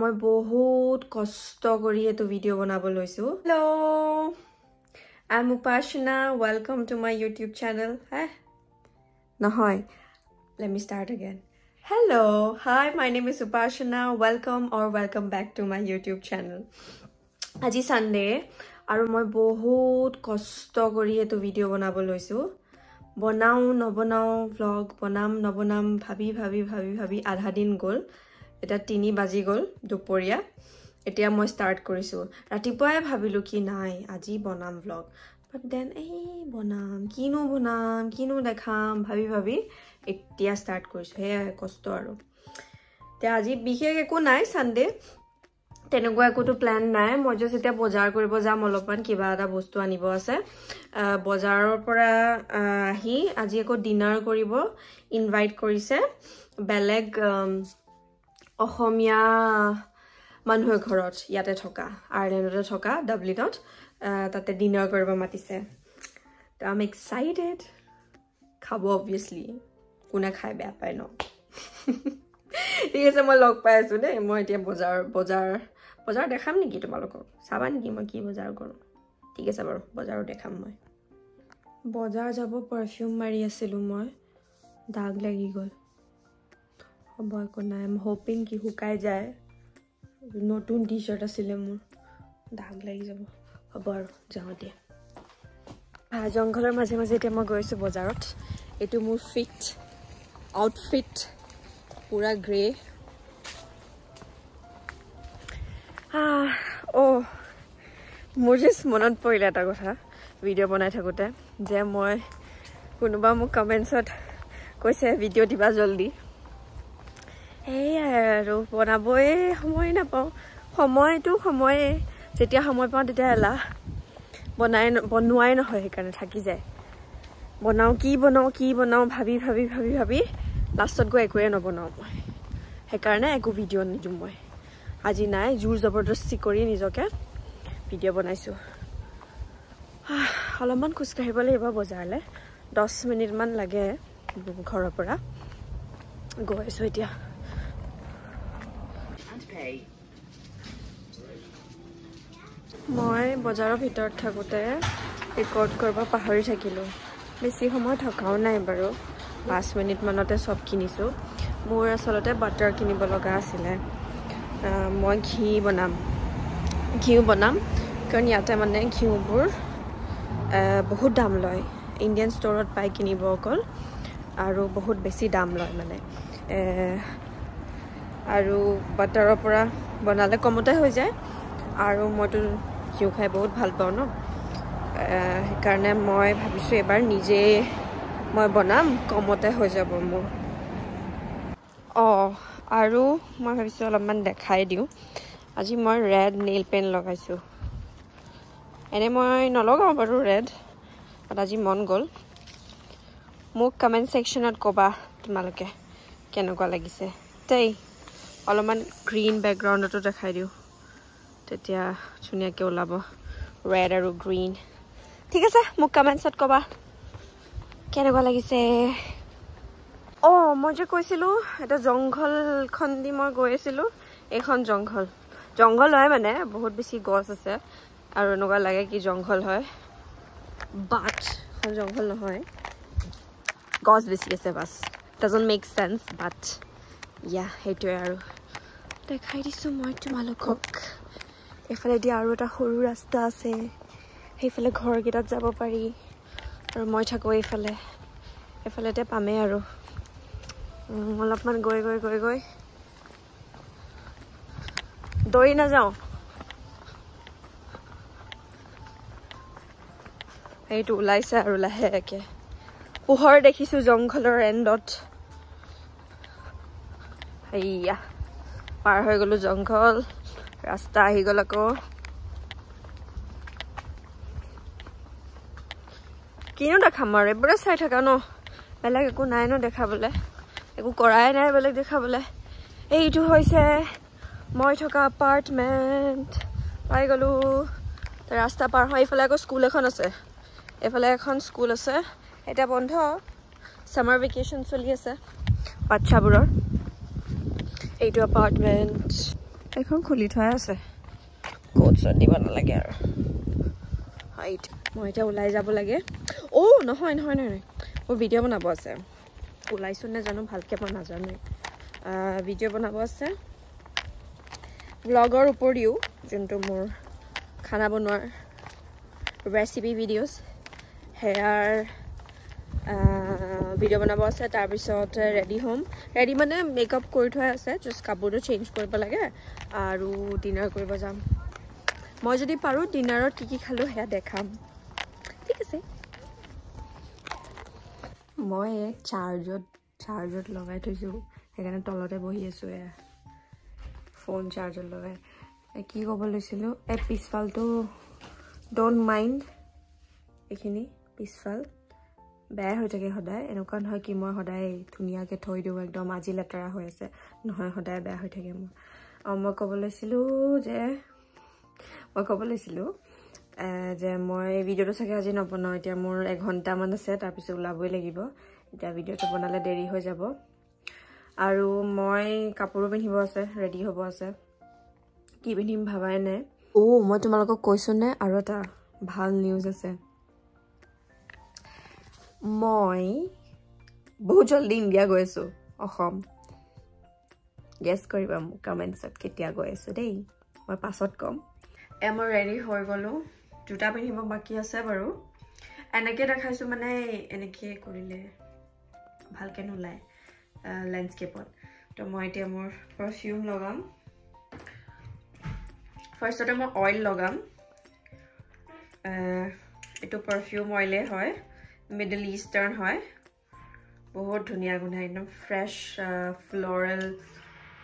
মই বহুত কষ্ট কৰি এটো ভিডিও বনাব লৈছো Hello I'm Upashana welcome to my YouTube channel Nahoy let me start again Hello hi my name is Upashana welcome back to my YouTube channel Aji Sunday aru moi bahut kosto kori eto video banabo loisu banao nobonao vlog banam nobonam bhabi adha din gol এটা 3 বাজি গল দুপৰীয়া এতিয়া মই start কৰিছো ৰাতিপুৱাই ভাবিলো কি নাই আজি বনাম vlog but then বনাম কিনো দেখাম ভাবি এতিয়া স্টার্ট কৰিছো হে কষ্ট আৰু তে আজি বিশেষ একো নাই সানডে তেনেকুৱা একোটো প্ল্যান নাই মই জাস্ট এতিয়া বজাৰ কৰিব যাম অলপমান কিবা এটা বস্তু আনিব আছে বজাৰৰ পৰা আহি আজি একো ডিনাৰ কৰিব ইনভাইট কৰিছে বেলেগ অসমীয়া মানুহে ঘৰত ইয়াতে থকা আইল্যান্ডতে থকা ডাবলিনত তাতে ডিনাৰ কৰিব মাতিছে তো আই এম এক্সাইটেড খাব অবভিয়াসলি কোনে খাই বেয়া পায় ন ঠিক আছে মই লগ পাই আছো দেই মই এতিয়া বজাৰ দেখাম নেকি তোমালোকক চাবা নেকি মই কি বজাৰ কৰো ঠিক আছে বাৰু বজাৰত দেখাম মই বজাৰ যাব পাৰফিউম মাৰি আছিল মই দাগ লাগি গল Boy ko na I'm hoping ki hukai jaye notun t-shirt asile mur dag lagi jabo hobar jao de jongholor maje eta ma goisu bozarot etu mur outfit pura gray mur just monot poila eta kotha video banai thakote je moi kunuba mu comments ot koise video diba joldi আৰু বনাবই সময় নাপাও সময়টো সময়ে যেতিয়া সময় পাও তেতিয়া এলা বনোৱাই নহয় সেইকাৰণে থাকি যায় কি বনাও ভাবি লাষ্টত গৈ একোৱে নবনাও মই সেইকাৰণে একো ভিডিও নিদিম মই আজি নাই জোৰ জবৰদস্তি কৰি নিজকে ভিডিও বনাইছো অলপমান খোজ কাঢ়িব লাগিব বজাৰলে 10 মিনিট মান লাগে ঘৰৰ পৰা গৈছো এতিয়া মই বজাৰৰ ভিতৰত থাকোতে ৰেকৰ্ড কৰিব পাহৰি থাকিলো বেছি সময় থকাও নাই বাৰু 5 মিনিট মানতে সব কিনিছো মোৰ আসলতে বাটাৰ কিনিব লগা আছিল মই ঘি বনাম কাৰণ ইয়াতে মানে ঘিউবোৰ বহুত দাম লয় ইণ্ডিয়ান ষ্টৰত পাই কিনিব অকল আৰু বহুত বেছি দাম লয় মানে আৰু বাটাৰৰ পৰা বনালে কমতে হৈ যায় আৰু মইতো ঘিউ খাই বহুত ভাল পাওঁ ন সেইকাৰণে মই ভাবিছো এবাৰ নিজে মই বনাম কমতে হৈ যাব মোৰ আৰু মই ভাবিছো অলপমান দেখাই দিও আজি মই ৰেড নেইল পেন লগাইছো এনে মই নলগাও বাৰু ৰেড আজি মন গল মোক কমেন্ট সেকশনত কবা তোমালোকে কেনেকুৱা লাগিছে তেই অলপমান গ্ৰীন ব্যাকগ্ৰাউণ্ডটো দেখাই দিও তেতিয়া ধুনীয়াকৈ ওলাব ৰেড আৰু গ্ৰীন ঠিক আছে মোক কমেন্টছত কবা কেনেকুৱা লাগিছে মই যে কৈছিলো এটা জংঘলখন দি মই গৈ আছিলো এখন জংঘল হয় মানে বহুত বেছি গছ আছে আৰু এনেকুৱা লাগে কি জংঘল হয় বাট জংঘল নহয় গছ বেছি আছে বাস doesn't make sense but yeah হেইটোৱে আৰু দেখাই দিছো মই তোমালোকক এফালে দি আৰু এটা সৰু ৰাস্তা আছে সেইফালে ঘৰ গিটাত যাব পাৰি আৰু মই থাকো এফালেতে পামে আৰু অলপমান গৈ দৌৰি না যাও এইটো ওলাইছে আৰু লাহেকে পোহৰ দেখিছো জংঘলৰ এণ্ডত এইয়া পাৰ হৈ গলো জংঘল ৰাস্তা আহি গল আকৌ কিনো দেখাম আৰু এবাৰে চাই থাকা ন বেলেগ একো নাই ন দেখাবলে একো কৰাই নাই বেলেগ দেখাবলে এইটো হৈছে মই থকা এপাৰ্টমেন্ট পাই গলো ৰাস্তা পাৰ হৈ ইফালে আকৌ স্কুল এখন আছে এফালে এখন স্কুল আছে এটা বন্ধ সামাৰ ভেকেশন চলি আছে বাচ্চাবোৰৰ এইটো এপাৰ্টমেন্ট এখন খুলি থোৱা আছে কোট চট দিব নালাগে আৰু হাইট মই এতিয়া ওলাই যাব লাগে নহয় মোৰ ভিডিঅ' বনাব আছে ওলাইছোঁ নে জানো ভালকৈ মই নাজানো ভিডিঅ' বনাব আছে ব্লগৰ উপৰিও যোনটো মোৰ খানা বনোৱাৰ ৰেচিপি ভিডিঅ'ছ হেয়াৰ ভিডিঅ' বনাব আছে তাৰপিছত ৰেডি মানে মেকআপ কৰি থোৱা আছে জাষ্ট কাপোৰটো চেঞ্জ কৰিব লাগে আৰু ডিনাৰ কৰিব যাম মই যদি পাৰোঁ ডিনাৰত কি খালোঁ সেয়া দেখাম ঠিক আছে মই এক চাৰ্জত লগাই থৈছোঁ সেইকাৰণে তলতে বহি আছোঁ এয়া ফোন চাৰ্জত লগাই কি ক'ব লৈছিলোঁ এই পিছফালটো ডোন্ট মাইণ্ড এইখিনি পিছফাল বেয়া হৈ থাকে সদায় এনেকুৱা নহয় কি মই সদায় ধুনীয়াকৈ থৈ দিওঁ একদম আজি লেতেৰা হৈ আছে নহয় সদায় বেয়া হৈ থাকে মোৰ মই ক'ব লৈছিলোঁ যে মই ভিডিঅ'টো চাগে আজি নবনাওঁ এতিয়া মোৰ 1 ঘণ্টামান আছে তাৰপিছত ওলাবই লাগিব এতিয়া ভিডিঅ'টো বনালে দেৰি হৈ যাব আৰু মই কাপোৰো পিন্ধিব আছে ৰেডি হ'ব আছে কি পিন্ধিম ভাবাই নাই মই তোমালোকক কৈছোঁ নে আৰু এটা ভাল নিউজ আছে মই বহুত জলদি ইণ্ডিয়া গৈ আছোঁ অসম গেছ কৰিবা মোক কমেণ্টছত কেতিয়া গৈ আছোঁ দেই মই পাছত ক'ম মই ৰেডি হৈ গ'লোঁ জোতা পিন্ধিব বাকী আছে বাৰু এনেকৈ দেখাইছোঁ মানে এনেকৈ কৰিলে ভালকৈ নোলায় লেণ্ডস্কেপত তো মই এতিয়া মোৰ পাৰফিউম লগাম ফাৰ্ষ্টতে মই অইল লগাম এইটো পাৰফিউম অইলে হয় মিডল ইষ্টাৰ্ণ হয় বহুত ধুনীয়া গোন্ধাই একদম ফ্ৰেছ ফ্লৰেল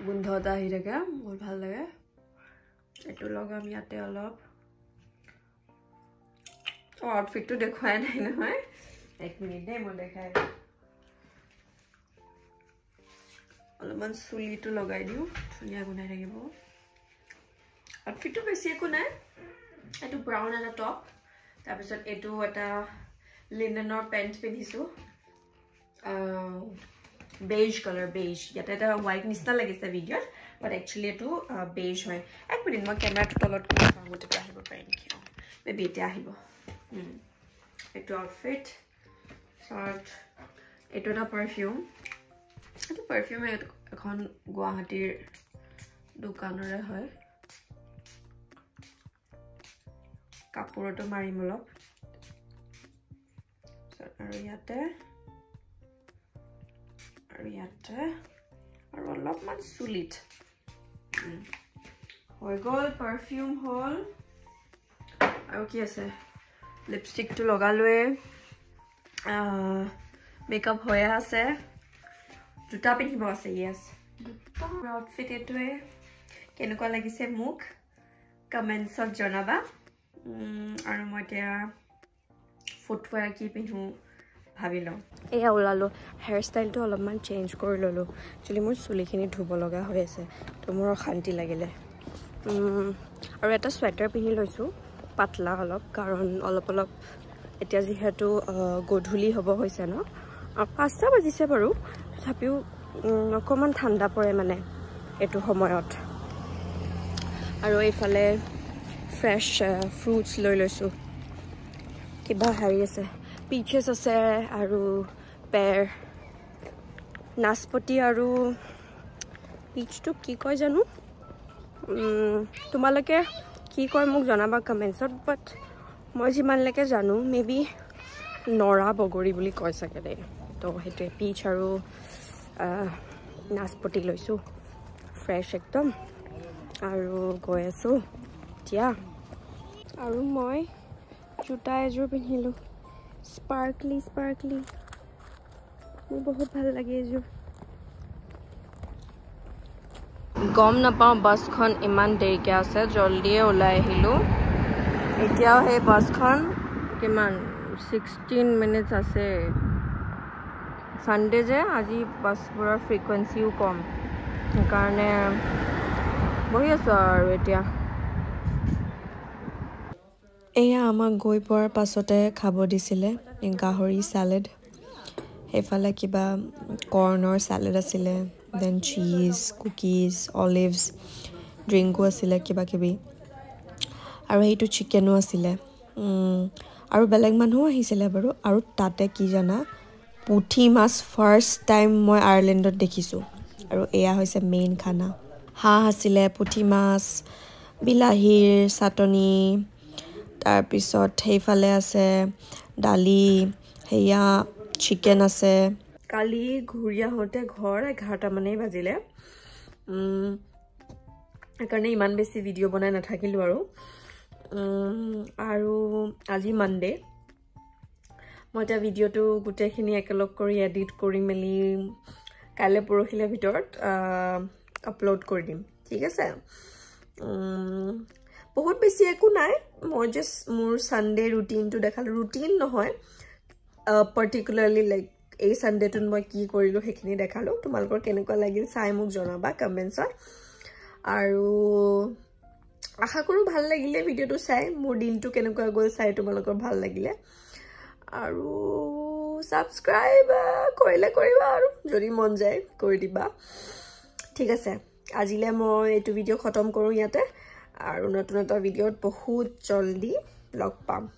গোন্ধ এটা আহি থাকে বহুত ভাল লাগে এইটো লগাম ইয়াতে অলপ আউটফিটটো দেখুৱাই নাই নহয় 1 মিনিট দেই মই দেখাই অলপমান চুলিটো লগাই দিওঁ ধুনীয়া গোন্ধাই থাকিব আউটফিটটো বেছি একো নাই এইটো ব্ৰাউন এটা টপ তাৰপিছত এইটো এটা লিনেনৰ পেণ্ট পিন্ধিছোঁ বেজ কালাৰ বেজ ইয়াতে এটা হোৱাইট নিচিনা লাগিছে ভিডিঅ'ত বাট একচুৱেলি এইটো বেজ হয় 1 মিনিট মই কেমেৰাটো তলত গোটেইটো আহিব পাৰিম নেকি মেবি এতিয়া আহিব এইটো আউটফিট চাৰ্ট এইটো এটা পাৰফিউম এইটো পাৰফিউম এখন গুৱাহাটীৰ দোকানৰে হয় কাপোৰটো মাৰিম অলপ আৰু ইয়াতে আৰু অলপমান চুলিত হৈ গ'ল পাৰফিউম হ'ল আৰু কি আছে লিপষ্টিকটো লগালোৱে মেকআপ হৈয়ে আছে জোতা পিন্ধিব আছে ইয়েছ আউটফিট এইটোৱে কেনেকুৱা লাগিছে মোক কমেণ্টছত জনাবা আৰু মই এতিয়া ফুটৱেৰ কি পিন্ধো ভাবি লওঁ এয়া ওলালোঁ হেয়াৰ ষ্টাইলটো অলপমান চেঞ্জ কৰি ল'লোঁ একচুৱেলি মোৰ চুলিখিনি ধুব লগা হৈ আছে তো মোৰ অশান্তি লাগিলে আৰু এটা চুৱেটাৰ পিন্ধি লৈছোঁ পাতলা অলপ কাৰণ অলপ এতিয়া যিহেতু গধূলি হ'ব হৈছে ন 5টা বাজিছে বাৰু তথাপিও অকণমান ঠাণ্ডা পৰে মানে এইটো সময়ত আৰু এইফালে ফ্ৰেছ ফ্ৰুটছ লৈ লৈছোঁ কিবা হেৰি আছে পিচেছ আছে আৰু পেৰ নাচপতি আৰু পিচটো কি কয় জানো তোমালোকে কি কয় মোক জনাবা কমেণ্টছত বাট মই যিমানলৈকে জানো মেবি নৰা বগৰী বুলি কয় চাগে দেই তো সেইটোৱে পিচ আৰু নাচপতি লৈছোঁ ফ্ৰেছ একদম আৰু গৈ আছোঁ এতিয়া আৰু মই জোতা এযোৰ পিন্ধিলোঁ স্পাৰ্কলি মোৰ বহুত ভাল লাগে এযোৰ গম নাপাওঁ বাছখন ইমান দেৰিকৈ আছে জল্দিয়ে ওলাই আহিলোঁ এতিয়াও সেই বাছখন কিমান 16 মিনিটছ আছে সানডে যে আজি বাছবোৰৰ ফ্ৰিকুৱেঞ্চিও কম সেইকাৰণে বহি আছোঁ আৰু এতিয়া এয়া আমাক গৈ পোৱাৰ পাছতে খাব দিছিলে গাহৰি চালাড সেইফালে কিবা কৰ্ণৰ চালাড আছিলে দেন চীজ কুকিজ অলিভছ ড্ৰিংকো আছিলে কিবা কিবি আৰু এইটো চিকেনো আছিলে আৰু বেলেগ মানুহো আহিছিলে বাৰু আৰু তাতে কি জানা পুঠি মাছ ফাৰ্ষ্ট টাইম মই আয়াৰলেণ্ডত দেখিছোঁ আৰু এয়া হৈছে মেইন খানা হাঁহ আছিলে পুঠি মাছ বিলাহীৰ চাটনি তাৰপিছত সেইফালে আছে দালি সেয়া চিকেন আছে কালি ঘূৰি আহোঁতে ঘৰ 11টা মানেই বাজিলে সেইকাৰণে ইমান বেছি ভিডিঅ' বনাই নাথাকিলোঁ আৰু আজি মানডে মই এতিয়া ভিডিঅ'টো গোটেইখিনি একেলগ কৰি এডিট কৰি মেলি কাইলৈ পৰহিলে ভিতৰত আপলোড কৰি দিম ঠিক আছে বহুত বেছি একো নাই মই জাষ্ট মোৰ সানডে ৰুটিনটো দেখালোঁ ৰুটিন নহয় পাৰ্টিকুলাৰলি লাইক এই সানডেটোত মই কি কৰিলোঁ সেইখিনি দেখালোঁ তোমালোকৰ কেনেকুৱা লাগিল চাই মোক জনাবা কমেণ্টছত আৰু আশা কৰোঁ ভাল লাগিলে ভিডিঅ'টো চাই মোৰ দিনটো কেনেকুৱা গ'ল চাই তোমালোকৰ ভাল লাগিলে আৰু সাবস্ক্ৰাইব কৰিলে কৰিবা আৰু যদি মন যায় কৰি দিবা ঠিক আছে আজিলে মই এইটো ভিডিঅ' খতম কৰোঁ ইয়াতে আৰু নতুন এটা ভিডিঅ'ত বহুত জলদি লগ পাম